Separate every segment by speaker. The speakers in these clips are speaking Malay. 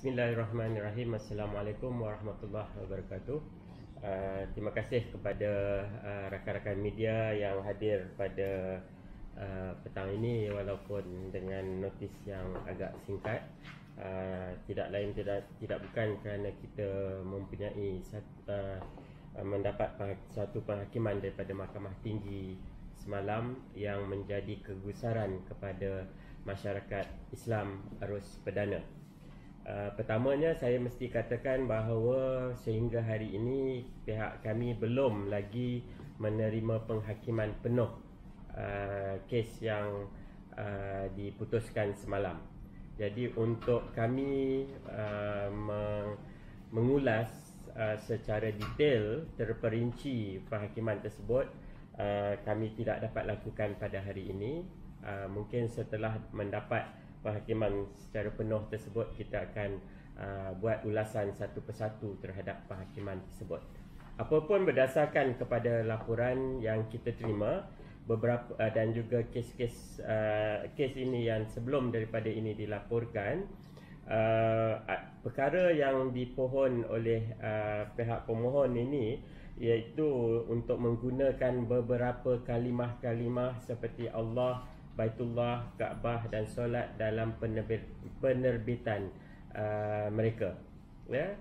Speaker 1: Bismillahirrahmanirrahim. Assalamualaikum warahmatullahi wabarakatuh. Terima kasih kepada rakan-rakan media yang hadir pada petang ini walaupun dengan notis yang agak singkat. Tidak lain tidak bukan kerana kita mempunyai mendapat satu penghakiman daripada Mahkamah Tinggi semalam yang menjadi kegusaran kepada masyarakat Islam arus perdana. Pertamanya saya mesti katakan bahawa sehingga hari ini pihak kami belum lagi menerima penghakiman penuh kes yang diputuskan semalam. Jadi untuk kami mengulas secara detail terperinci penghakiman tersebut, kami tidak dapat lakukan pada hari ini. Mungkin setelah mendapat penghakiman secara penuh tersebut, kita akan buat ulasan satu persatu terhadap penghakiman tersebut. Apapun berdasarkan kepada laporan yang kita terima, beberapa dan juga kes ini yang sebelum daripada ini dilaporkan, perkara yang dipohon oleh pihak pemohon ini iaitu untuk menggunakan beberapa kalimah-kalimah seperti Allah, Baitullah, Kaabah dan solat dalam penerbitan mereka, ya.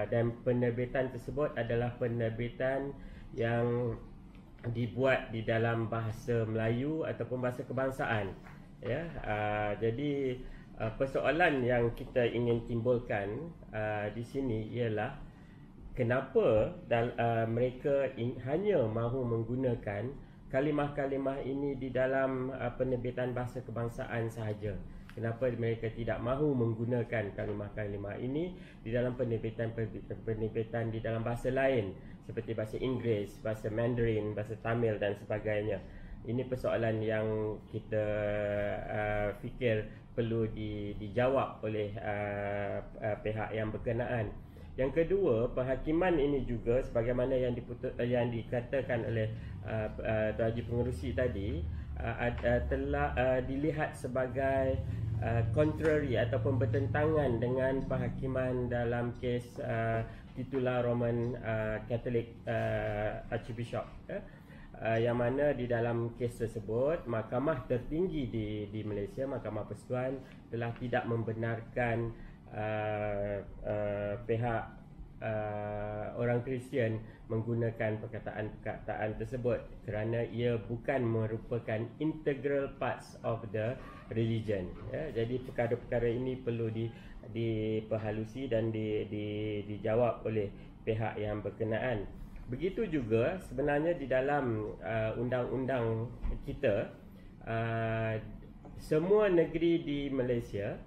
Speaker 1: Dan penerbitan tersebut adalah penerbitan yang dibuat di dalam bahasa Melayu ataupun bahasa kebangsaan, ya. Jadi persoalan yang kita ingin timbulkan di sini ialah kenapa mereka hanya mahu menggunakan kalimah-kalimah ini di dalam penerbitan bahasa kebangsaan sahaja. Kenapa mereka tidak mahu menggunakan kalimah-kalimah ini di dalam penerbitan di dalam bahasa lain seperti bahasa Inggeris, bahasa Mandarin, bahasa Tamil dan sebagainya. Ini persoalan yang kita fikir perlu dijawab oleh pihak yang berkenaan. Yang kedua, penghakiman ini juga sebagaimana yang dikatakan oleh Tuan Haji Pengerusi tadi, telah dilihat sebagai contrary ataupun bertentangan dengan penghakiman dalam kes titular Roman Catholic Archbishop, yang mana di dalam kes tersebut mahkamah tertinggi di Malaysia, Mahkamah Persekutuan, telah tidak membenarkan pihak orang Kristian menggunakan perkataan-perkataan tersebut kerana ia bukan merupakan integral parts of the religion, ya. Jadi perkara-perkara ini perlu diperhalusi dan dijawab oleh pihak yang berkenaan. Begitu juga sebenarnya di dalam undang-undang kita, semua negeri di Malaysia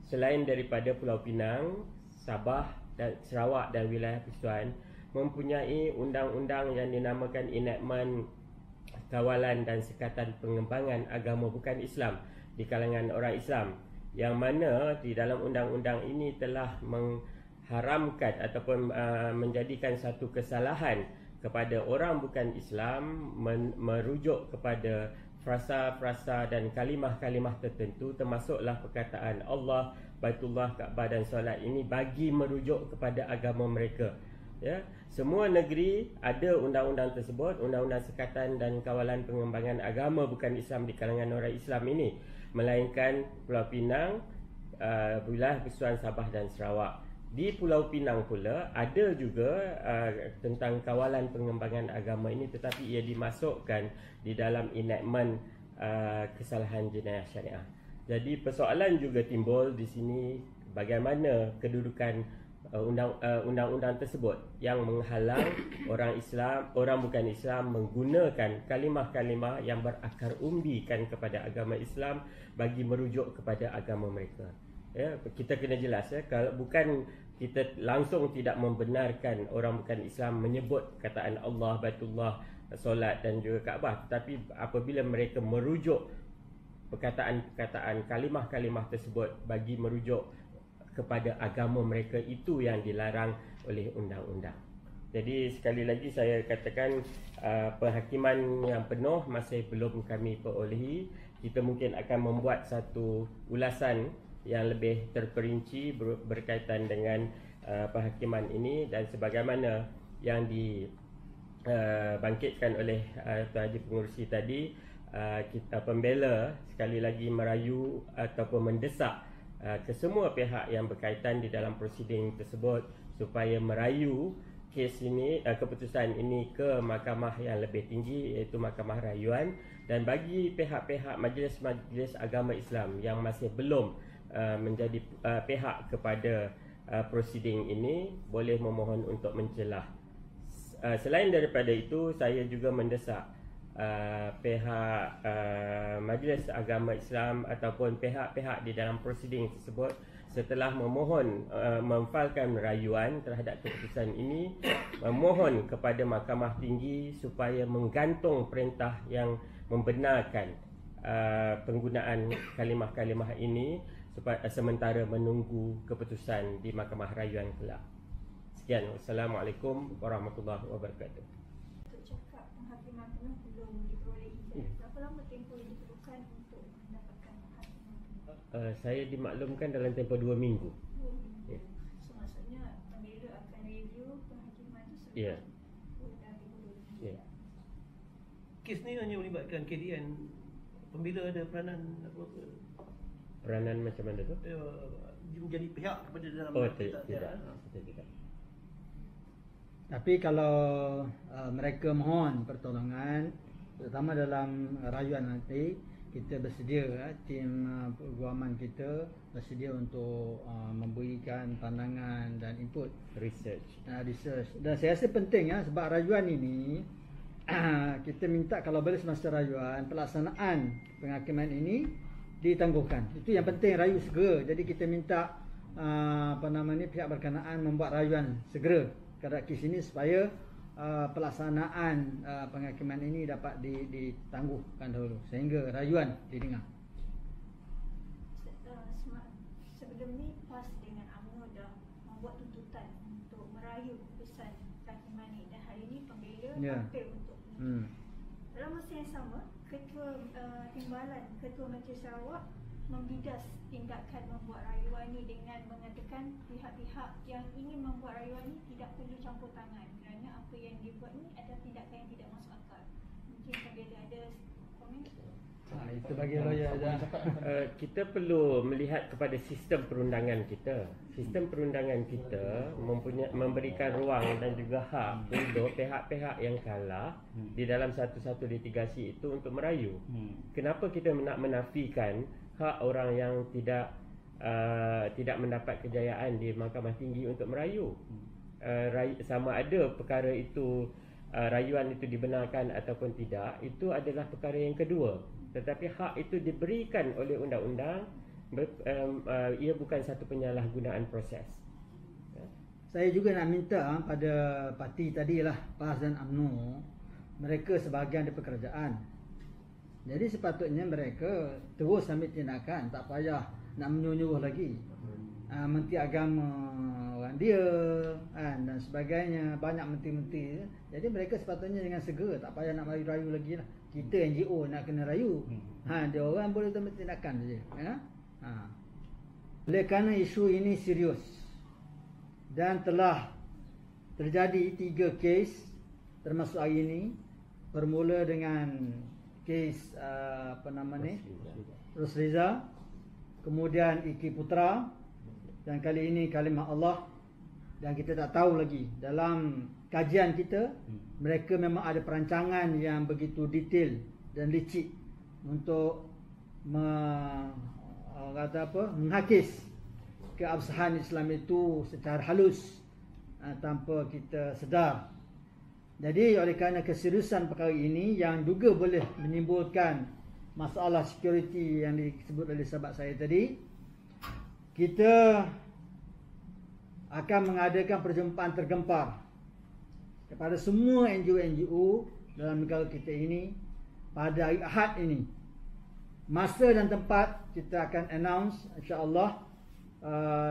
Speaker 1: selain daripada Pulau Pinang, Sabah dan Sarawak dan wilayah Persekutuan mempunyai undang-undang yang dinamakan Enactment Kawalan dan Sekatan Pengembangan Agama Bukan Islam di kalangan orang Islam, yang mana di dalam undang-undang ini telah mengharamkan ataupun menjadikan satu kesalahan kepada orang bukan Islam merujuk kepada frasa-frasa dan kalimah-kalimah tertentu, termasuklah perkataan Allah, Baitullah, Kaabah dan solat ini bagi merujuk kepada agama mereka, ya. Semua negeri ada undang-undang tersebut, undang-undang sekatan dan kawalan pengembangan agama bukan Islam di kalangan orang Islam ini, melainkan Pulau Pinang, wilayah Persekutuan Sabah dan Sarawak. Di Pulau Pinang pula ada juga tentang kawalan pengembangan agama ini, tetapi ia dimasukkan di dalam enactment kesalahan jenayah syariah. Jadi persoalan juga timbul di sini, bagaimana kedudukan undang-undang tersebut yang menghalang orang Islam, orang bukan Islam menggunakan kalimah-kalimah yang berakar umbikan kepada agama Islam bagi merujuk kepada agama mereka. Ya, kita kena jelas, ya, kalau bukan kita langsung tidak membenarkan orang bukan Islam menyebut kataan Allah, Baitullah, solat dan juga Kaabah, tetapi apabila mereka merujuk perkataan-perkataan kalimah-kalimah tersebut bagi merujuk kepada agama mereka, itu yang dilarang oleh undang-undang. Jadi sekali lagi saya katakan penghakiman yang penuh masih belum kami perolehi. Kita mungkin akan membuat satu ulasan yang lebih terperinci berkaitan dengan penghakiman ini, dan sebagaimana yang dibangkitkan oleh Tuan Haji Pengurusi tadi, kita pembela sekali lagi merayu ataupun mendesak ke semua pihak yang berkaitan di dalam prosiding tersebut supaya merayu kes ini, keputusan ini ke mahkamah yang lebih tinggi, iaitu Mahkamah Rayuan. Dan bagi pihak-pihak majlis-majlis agama Islam yang masih belum menjadi pihak kepada prosiding ini, boleh memohon untuk mencelah. Selain daripada itu, saya juga mendesak pihak majlis agama Islam ataupun pihak-pihak di dalam prosiding tersebut, setelah memohon memfalkan rayuan terhadap keputusan ini, memohon kepada Mahkamah Tinggi supaya menggantung perintah yang membenarkan penggunaan kalimah-kalimah ini sementara menunggu keputusan di Mahkamah Rayuan kelak. Sekian. Wassalamualaikum warahmatullahi wabarakatuh.
Speaker 2: Untuk cakap penghakiman penuh belum diperoleh izin, berapa lama tempoh yang diperlukan untuk mendapatkan penghakiman penuh?
Speaker 1: Saya dimaklumkan dalam tempoh 2 minggu.
Speaker 2: 2 minggu.
Speaker 1: Ya.
Speaker 2: So maksudnya pembela akan review penghakiman itu selepas
Speaker 1: Ya.
Speaker 2: dah tempoh 2 minggu.
Speaker 1: Ya.
Speaker 3: Kes ni hanya melibatkan KDN. Pembela ada peranan apa-apa?
Speaker 1: Peranan macam mana tu?
Speaker 3: Dia menjadi pihak kepada dalam
Speaker 1: Tidak. Tidak.
Speaker 4: Tapi kalau mereka mohon pertolongan, terutama dalam rayuan nanti, kita bersedia, tim guaman kita bersedia untuk memberikan pandangan dan input
Speaker 1: Research.
Speaker 4: research. Dan saya rasa penting sebab rayuan ini kita minta kalau boleh semasa rayuan pelaksanaan penghakiman ini ditangguhkan. Itu yang penting, rayu segera. Jadi kita minta pihak berkenaan membuat rayuan segera terhadap kes ini supaya pelaksanaan penghakiman ini dapat ditangguhkan dahulu sehingga rayuan didengar.
Speaker 2: Sebelum ni PAS dengan UMNO dah membuat tuntutan untuk merayu keputusan penghakiman ini, dan hari ini pembela apel untuk dalam masa yang sama, Ketua Timbalan Ketua Majlis Sarawak membidas tindakan membuat rayuan ini dengan mengatakan pihak-pihak yang ingin membuat rayuan ini tidak perlu campur tangan kerana apa yang dibuat ini adalah tindakan yang tidak masuk akal. Mungkin pembela ada komen?
Speaker 4: Itu bagi lawyer aja.
Speaker 1: Kita perlu melihat kepada sistem perundangan kita. Sistem perundangan kita memberikan ruang dan juga hak untuk pihak-pihak yang kalah di dalam satu-satu litigasi itu untuk merayu. Kenapa kita nak menafikan hak orang yang tidak mendapat kejayaan di Mahkamah Tinggi untuk merayu? Sama ada perkara itu rayuan itu dibenarkan ataupun tidak, itu adalah perkara yang kedua. Tetapi hak itu diberikan oleh undang-undang, ia bukan satu penyalahgunaan proses.
Speaker 4: Saya juga nak minta pada parti tadilah, PAS dan UMNO, mereka sebahagian daripada kerajaan. Jadi sepatutnya mereka terus ambil tindakan, tak payah nak menyuruh lagi. Menteri Agama orang dia dan sebagainya, banyak menteri-menteri. Jadi mereka sepatutnya dengan segera, tak payah nak rayu-rayu lagi lah. Kita NGO nak kena rayu, dia orang boleh ambil tindakan saja. Oleh kerana isu ini serius dan telah terjadi 3 kes termasuk hari ini, bermula dengan kes Rosliza, kemudian Iki Putra, dan kali ini kalimah Allah. Dan kita tak tahu lagi, dalam kajian kita, mereka memang ada perancangan yang begitu detail dan licik untuk menghakis keabsahan Islam itu secara halus tanpa kita sedar. Jadi oleh kerana keseriusan perkara ini yang juga boleh menimbulkan masalah security yang disebut oleh sahabat saya tadi, kita akan mengadakan perjumpaan tergempar kepada semua NGO-NGO dalam negara kita ini pada hari Ahad ini. Masa dan tempat kita akan announce insya-Allah,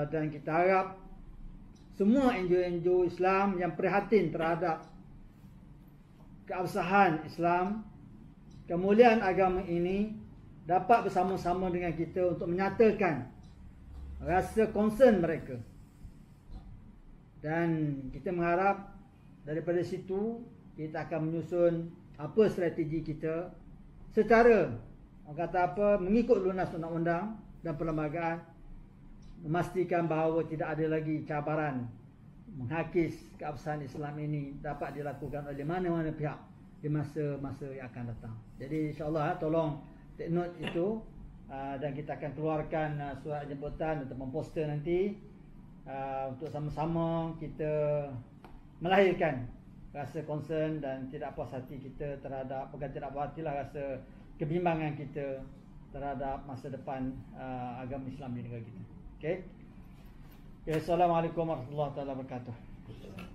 Speaker 4: dan kita harap semua NGO-NGO Islam yang prihatin terhadap keabsahan Islam, kemuliaan agama ini dapat bersama-sama dengan kita untuk menyatakan rasa concern mereka. Dan kita mengharap daripada situ kita akan menyusun apa strategi kita secara orang kata apa, mengikut lunas undang-undang dan perlembagaan, memastikan bahawa tidak ada lagi cabaran menghakis keabsahan Islam ini dapat dilakukan oleh mana-mana pihak di masa-masa yang akan datang. Jadi insya-Allah tolong take note itu, dan kita akan keluarkan surat jemputan ataupun poster nanti untuk sama-sama kita melahirkan rasa concern dan tidak puas hati kita terhadap, bukan tidak puas hati lah, rasa kebimbangan kita terhadap masa depan agama Islam di negara kita. Okey. Assalamualaikum warahmatullahi wabarakatuh.